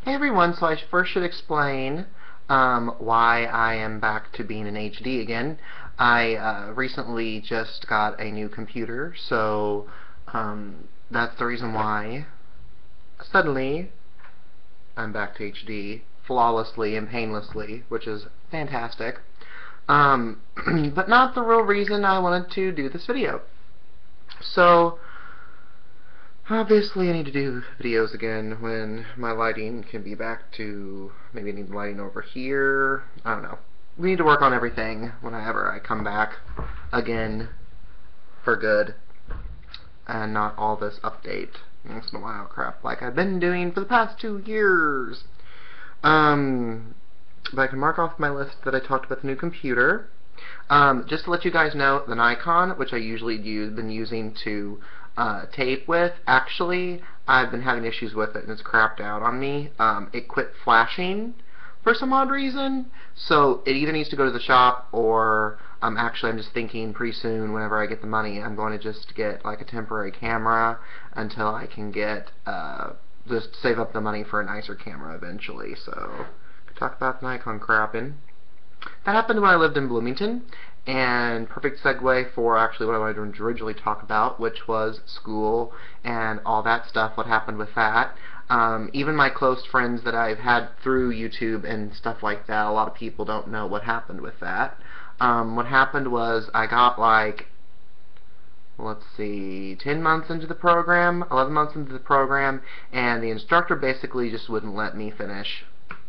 Hey everyone, so I first should explain why I am back to being in HD again. I recently just got a new computer, so that's the reason why suddenly I'm back to HD flawlessly and painlessly, which is fantastic. But not the real reason I wanted to do this video. So, obviously I need to do videos again when my lighting can be back to, maybe I need the lighting over here, I don't know. We need to work on everything whenever I come back again for good, and not all this update once in a while crap like I've been doing for the past 2 years. But I can mark off my list that I talked about the new computer. Just to let you guys know, the Nikon, which I usually been using to tape with, actually, I've been having issues with it and it's crapped out on me. It quit flashing for some odd reason, so it either needs to go to the shop or actually I'm just thinking pretty soon, whenever I get the money, I'm going to just get like a temporary camera until I can get just save up the money for a nicer camera eventually. So talk about Nikon crapping. That happened when I lived in Bloomington, and perfect segue for actually what I wanted to originally talk about, which was school and all that stuff, what happened with that. Even my close friends that I've had through YouTube and stuff like that, a lot of people don't know what happened with that. What happened was I got like, let's see, 10 months into the program, 11 months into the program, and the instructor basically just wouldn't let me finish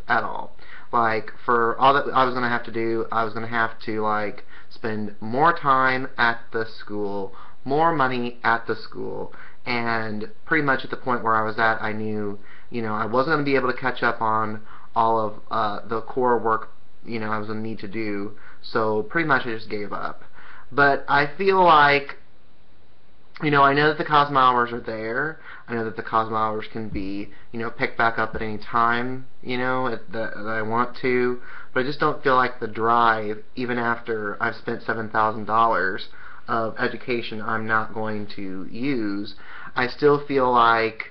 at all. Like, for all that I was going to have to do, I was going to have to, like, spend more time at the school, more money at the school, and pretty much at the point where I was at, I knew, I wasn't going to be able to catch up on all of the core work, I was going to need to do, so pretty much I just gave up. But I feel like, I know that the Cosmo Hours are there. I know that the Cosmo Hours can be, picked back up at any time, that I want to. But I just don't feel like the drive, even after I've spent $7,000 of education I'm not going to use, I still feel like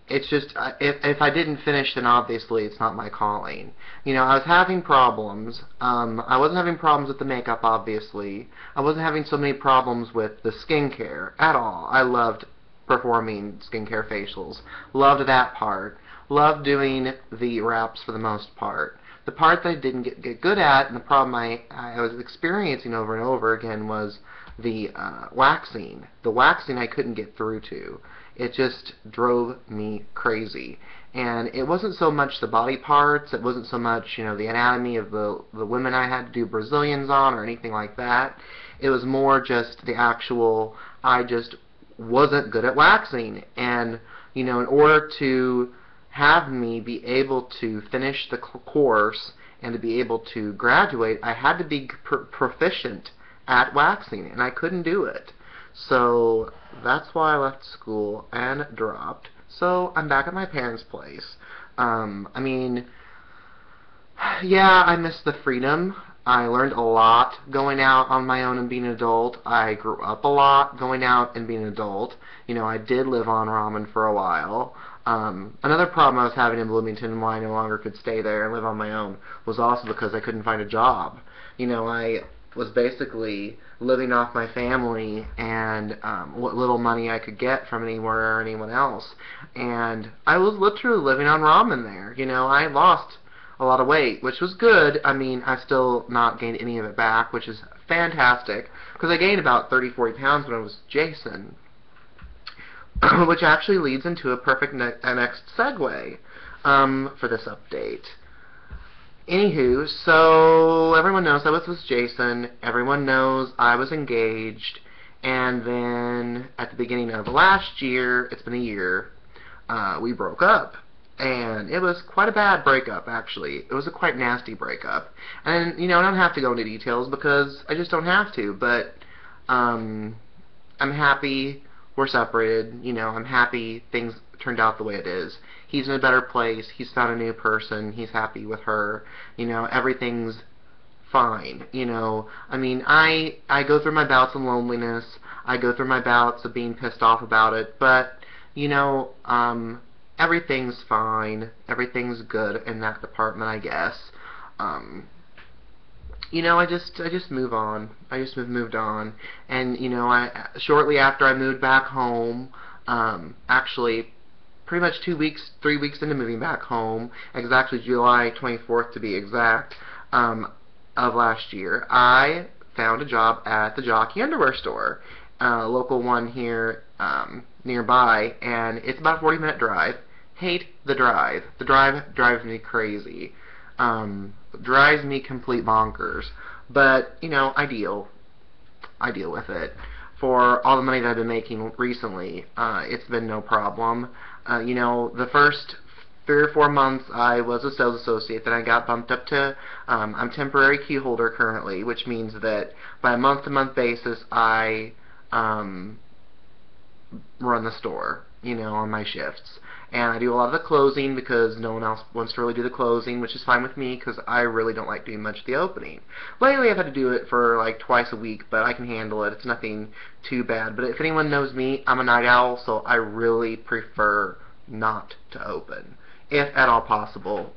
it's just, if I didn't finish, then obviously it's not my calling. I was having problems. I wasn't having problems with the makeup, obviously. I wasn't having so many problems with the skincare at all. I loved performing skincare facials. Loved that part. Loved doing the wraps for the most part. The part that I didn't get good at, and the problem I was experiencing over and over again, was the waxing. The waxing I couldn't get through to. It just drove me crazy. And it wasn't so much the body parts, it wasn't so much, the anatomy of the women I had to do Brazilians on or anything like that. It was more just the actual, I just wasn't good at waxing. And, in order to have me be able to finish the course and to be able to graduate, I had to be proficient at waxing, and I couldn't do it. So that's why I left school and dropped. So I'm back at my parents' place. I mean, yeah, I miss the freedom. I learned a lot going out on my own and being an adult. I grew up a lot going out and being an adult. I did live on ramen for a while. Another problem I was having in Bloomington and why I no longer could stay there and live on my own was also because I couldn't find a job. I was basically living off my family and what little money I could get from anywhere or anyone else. And I was literally living on ramen there. I lost a lot of weight, which was good. I mean, I still not gained any of it back, which is fantastic, because I gained about 30-40 pounds when I was Jason. Which actually leads into a perfect next segue for this update. Anywho, so everyone knows I was with Jason, everyone knows I was engaged, and then at the beginning of last year, it's been a year, we broke up. And it was quite a bad breakup, actually. It was a quite nasty breakup. And, I don't have to go into details because I just don't have to, but I'm happy we're separated. I'm happy things turned out the way it is. He's in a better place. He's found a new person. He's happy with her. Everything's fine. I mean, I go through my bouts of loneliness. I go through my bouts of being pissed off about it. But, everything's fine. Everything's good in that department, I guess. Um, I just move on. I just moved on, and I shortly after I moved back home, actually, pretty much 2 weeks, 3 weeks into moving back home, exactly July 24th to be exact, of last year, I found a job at the Jockey Underwear Store, a local one here nearby, and it's about a 40-minute drive. Hate the drive. The drive drives me crazy. Drives me complete bonkers. But, I deal with it. For all the money that I've been making recently, it's been no problem. The first 3 or 4 months I was a sales associate, then I got bumped up to, I'm temporary key holder currently, which means that by a month-to-month basis I run the store, on my shifts. And I do a lot of the closing because no one else wants to really do the closing, which is fine with me because I really don't like doing much of the opening. Lately I've had to do it for like twice a week, but I can handle it. It's nothing too bad. But if anyone knows me, I'm a night owl, so I really prefer not to open, if at all possible.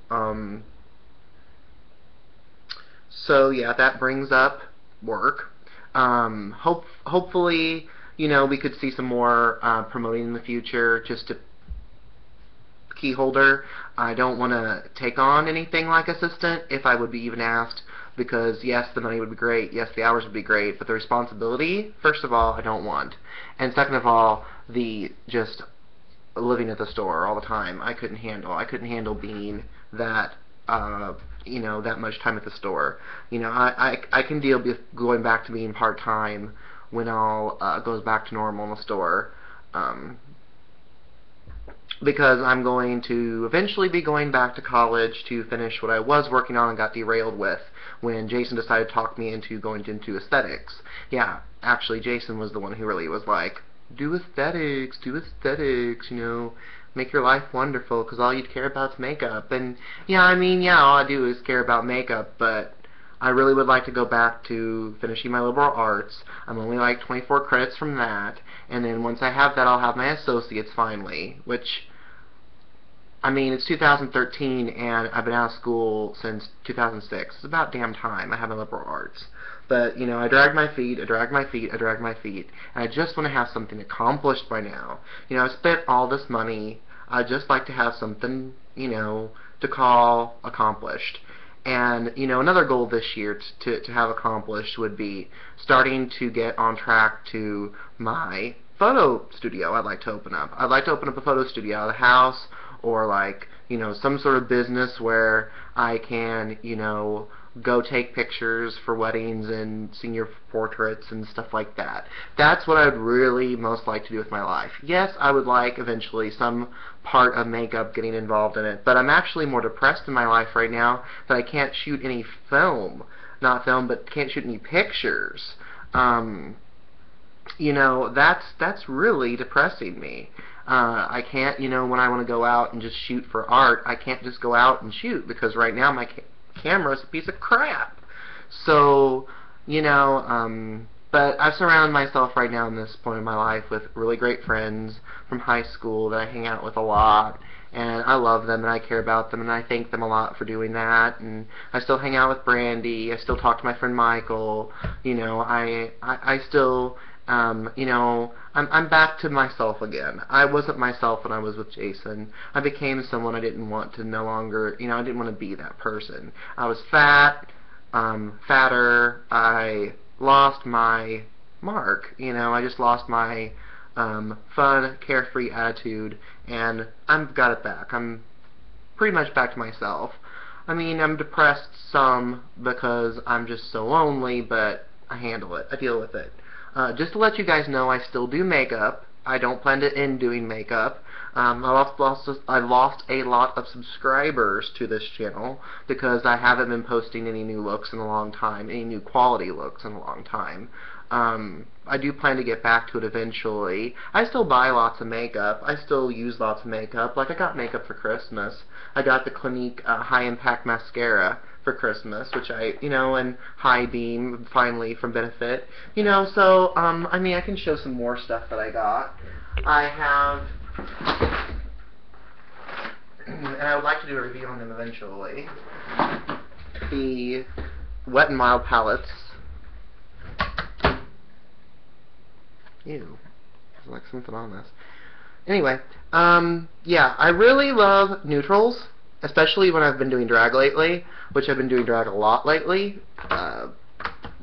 So yeah, that brings up work. Hopefully, we could see some more promoting in the future, just to key holder. I don't want to take on anything like assistant if I would be even asked, because yes, the money would be great, yes, the hours would be great, but the responsibility, first of all, I don't want. And second of all, the just living at the store all the time, I couldn't handle. I couldn't handle being that that much time at the store. I can deal with going back to being part-time when all goes back to normal in the store. Because I'm going to eventually be going back to college to finish what I was working on and got derailed with when Jason decided to talk me into going into aesthetics. Yeah, actually Jason was the one who really was like, do aesthetics, make your life wonderful, because all you'd care about is makeup. And yeah, all I do is care about makeup, but I really would like to go back to finishing my liberal arts. I'm only like 24 credits from that, and then once I have that, I'll have my associates finally, which, it's 2013, and I've been out of school since 2006. It's about damn time I have my liberal arts. But, I dragged my feet, and I just want to have something accomplished by now. I spent all this money. I'd just like to have something, to call accomplished. And, another goal this year to have accomplished would be starting to get on track to my photo studio I'd like to open up. I'd like to open up a photo studio out of the house, or like, some sort of business where I can, go take pictures for weddings and senior portraits and stuff like that. That's what I would really most like to do with my life. Yes, I would like eventually some part of makeup getting involved in it, but I'm actually more depressed in my life right now that I can't shoot any not film, but can't shoot any pictures. That's really depressing me. I can't, when I want to go out and just shoot for art, I can't just go out and shoot, because right now my camera's a piece of crap. So, but I've surrounded myself right now in this point in my life with really great friends from high school that I hang out with a lot, and I love them and I care about them and I thank them a lot for doing that. And I still hang out with Brandy. I still talk to my friend Michael. I still I'm back to myself again. I wasn't myself when I was with Jason. I became someone I didn't want to no longer, I didn't want to be that person. I was fat, fatter. I lost my mark. I just lost my fun, carefree attitude, and I've got it back. I'm pretty much back to myself. I'm depressed some because I'm just so lonely, but I handle it. I deal with it. Just to let you guys know, I still do makeup. I don't plan to end doing makeup. I lost a lot of subscribers to this channel because I haven't been posting any new looks in a long time, any new quality looks in a long time. I do plan to get back to it eventually. I still buy lots of makeup. I still use lots of makeup. Like, I got makeup for Christmas. I got the Clinique High Impact Mascara for Christmas, which and High Beam, finally, from Benefit. So, I can show some more stuff that I got. I have and I would like to do a review on them eventually. The Wet n Wild palettes. Ew. There's like something on this. Anyway, yeah, I really love neutrals, especially when I've been doing drag lately, which I've been doing drag a lot lately,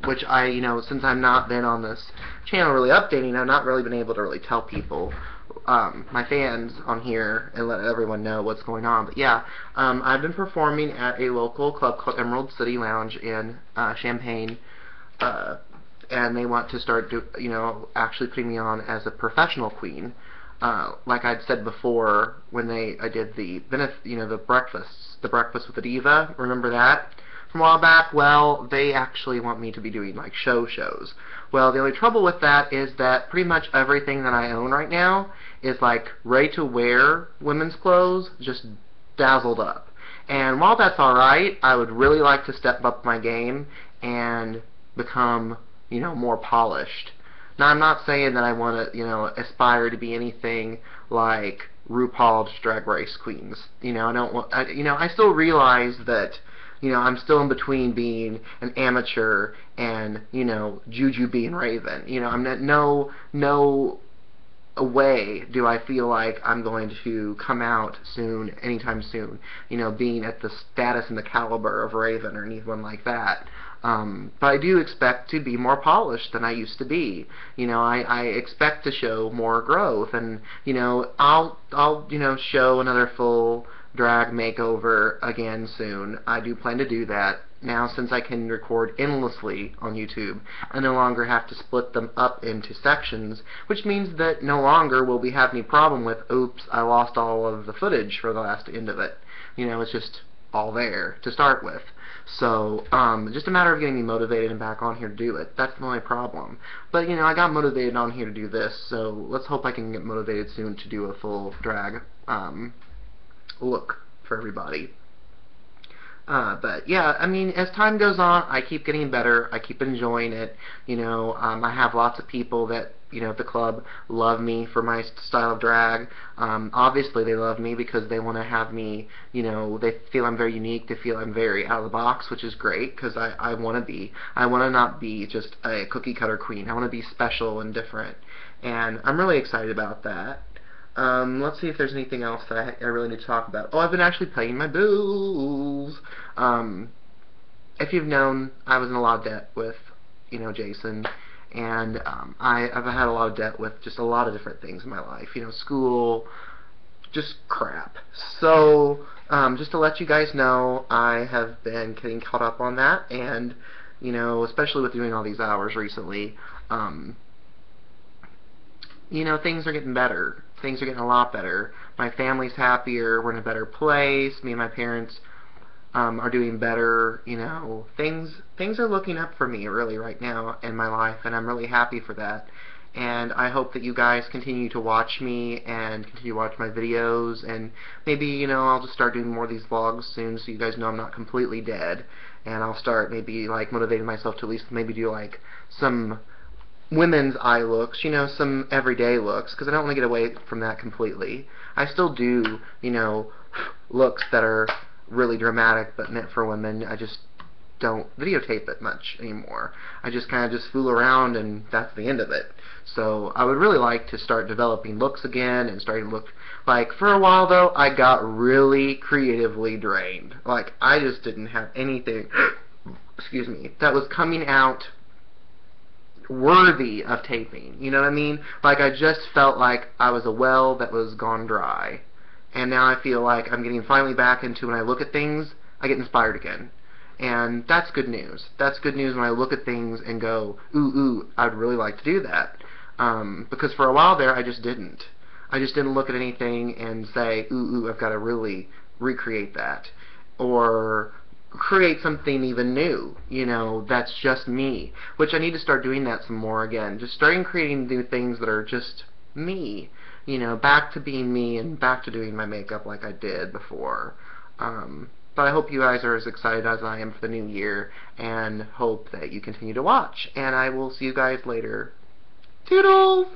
which I, since I've not been on this channel really updating, I've not really been able to really tell people, my fans on here, and let everyone know what's going on. But yeah, I've been performing at a local club called Emerald City Lounge in Champaign, and they want to start, actually putting me on as a professional queen. Like I'd said before, when I did the breakfast with the diva. Remember that from a while back? Well, they actually want me to be doing like shows. Well, the only trouble with that is that pretty much everything that I own right now is like ready to wear women's clothes, just dazzled up. And while that's alright, I would really like to step up my game and become, more polished. Now, I'm not saying that I want to, aspire to be anything like RuPaul's Drag Race queens. I don't want, I still realize that, I'm still in between being an amateur and, Juju being Raven. I'm not, no way do I feel like I'm going to come out soon, anytime soon, being at the status and the caliber of Raven or anyone like that. But I do expect to be more polished than I used to be. I expect to show more growth, and I'll show another full drag makeover again soon. I do plan to do that. Now, since I can record endlessly on YouTube, I no longer have to split them up into sections, which means that no longer will we have any problem with, oops, I lost all of the footage for the last end of it. It's just all there to start with. So, just a matter of getting me motivated and back on here to do it. That's the only problem. But, I got motivated on here to do this, so let's hope I can get motivated soon to do a full drag, look for everybody. But yeah, I mean, as time goes on, I keep getting better. I keep enjoying it. I have lots of people that, at the club love me for my style of drag. Obviously, they love me because they want to have me, they feel I'm very unique. They feel I'm very out of the box, which is great because I want to be. I want to not be just a cookie-cutter queen. I want to be special and different. And I'm really excited about that. Let's see if there's anything else that I really need to talk about. Oh, I've been actually paying my bills. If you've known, I was in a lot of debt with, Jason, and I've had a lot of debt with just a lot of different things in my life. School, just crap. So, just to let you guys know, I have been getting caught up on that, and, especially with doing all these hours recently, things are getting better. Things are getting a lot better. My family's happier. We're in a better place. Me and my parents are doing better. Things are looking up for me really right now in my life, and I'm really happy for that. And I hope that you guys continue to watch me and continue to watch my videos, and maybe, I'll just start doing more of these vlogs soon so you guys know I'm not completely dead, and I'll start maybe like motivating myself to at least maybe do like some women's eye looks, some everyday looks, because I don't want to get away from that completely. I still do, looks that are really dramatic but meant for women. I just don't videotape it much anymore. I just kind of just fool around, and that's the end of it. So I would really like to start developing looks again and starting to look like, for a while though, I got really creatively drained. Like, I just didn't have anything, excuse me, that was coming out worthy of taping. You know what I mean? Like, I just felt like I was a well that was gone dry. And now I feel like I'm getting finally back into, when I look at things, I get inspired again. And that's good news. That's good news when I look at things and go, ooh, I'd really like to do that. Because for a while there, I just didn't. I just didn't look at anything and say, ooh, I've got to really recreate that. Or create something even new, that's just me, which I need to start doing that some more again, just starting creating new things that are just me, back to being me and back to doing my makeup like I did before. But I hope you guys are as excited as I am for the new year, and hope that you continue to watch, and I will see you guys later. Toodles!